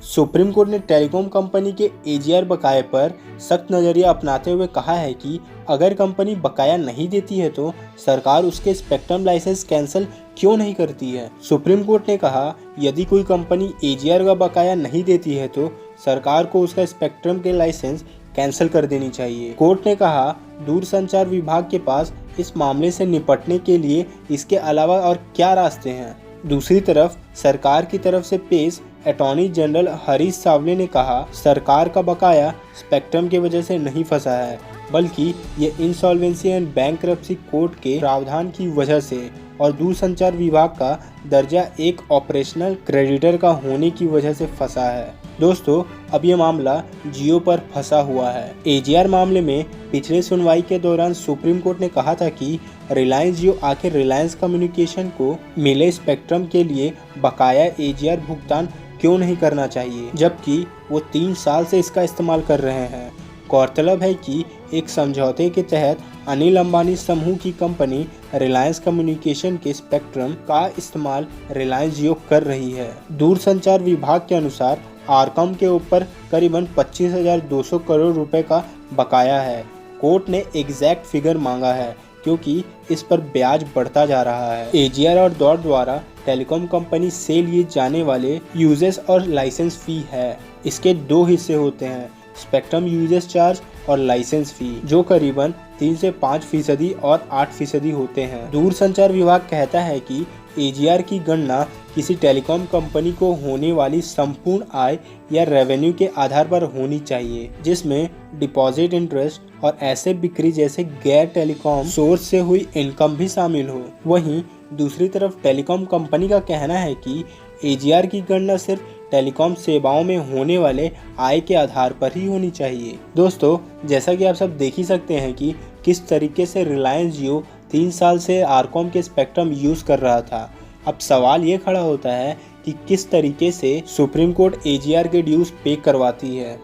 Supreme court ने telecom company के AGR बकाये पर सख्त नजरिया अपनाते हुए कहा है कि अगर कंपनी बकाया नहीं देती है तो सरकार उसके स्पेक्ट्रम लाइसेंस कैंसिल क्यों नहीं करती है। सुप्रीम कोर्ट ने कहा, यदि कोई कंपनी एजीआर का बकाया नहीं देती है तो सरकार को उसका स्पेक्ट्रम के लाइसेंस कैंसिल कर देनी चाहिए। कोर्ट ने कहा, दूरसंचार विभाग के पास इस मामले से निपटने के लिए इसके अलावा और क्या रास्ते हैं। दूसरी तरफ सरकार की तरफ से पेश अटॉर्नी जनरल हरीश सावले ने कहा, सरकार का बकाया स्पेक्ट्रम की वजह से नहीं फंसा है, बल्कि ये इंसॉल्वेंसी एंड बैंकरप्सी कोड के प्रावधान की वजह से और दूरसंचार विभाग का दर्जा एक ऑपरेशनल क्रेडिटर का होने की वजह से फंसा है। दोस्तों, अब ये मामला जियो पर फंसा हुआ है। एजीआर मामले में पिछले सुनवाई के दौरान सुप्रीम कोर्ट ने कहा था कि रिलायंस जियो आखिर रिलायंस कम्युनिकेशन को मिले स्पेक्ट्रम के लिए बकाया एजीआर भुगतान क्यों नहीं करना चाहिए, जबकि वो 3 साल से इसका इस्तेमाल कर रहे हैं। गौरतलब है कि एक समझौते के तहत अनिल अंबानी समूह की कंपनी रिलायंस कम्युनिकेशन के स्पेक्ट्रम का इस्तेमाल रिलायंस जियो कर रही है। दूरसंचार विभाग के अनुसार आरकॉम के ऊपर करीबन 25,200 करोड़ रुपए का बकाया है। कोर्ट ने एग्जैक्ट फिगर मांगा है क्योंकि इस पर ब्याज बढ़ता जा रहा है। एजीआर और दौड़ द्वारा टेलीकॉम कंपनी से लिए जाने वाले यूजेस और लाइसेंस फी है। इसके 2 हिस्से होते हैं, स्पेक्ट्रम यूजेस चार्ज और लाइसेंस फी, जो करीबन 3 से 5% और 8% होते हैं। दूरसंचार विभाग कहता है कि एजीआर की गणना किसी टेलीकॉम कंपनी को होने वाली संपूर्ण आय या रेवेन्यू के आधार पर होनी चाहिए, जिसमें डिपॉजिट इंटरेस्ट और ऐसे बिक्री जैसे गैर टेलीकॉम सोर्स से हुई इनकम भी शामिल हो। वहीं दूसरी तरफ टेलीकॉम कंपनी का कहना है कि एजीआर की गणना सिर्फ टेलीकॉम सेवाओं में होने वाले आय के आधार पर ही होनी चाहिए। दोस्तों, जैसा कि आप सब देख ही सकते हैं कि किस तरीके से रिलायंस जियो 3 साल से आरकॉम के स्पेक्ट्रम यूज़ कर रहा था। अब सवाल ये खड़ा होता है कि किस तरीके से सुप्रीम कोर्ट एजीआर के ड्यूज पे करवाती है।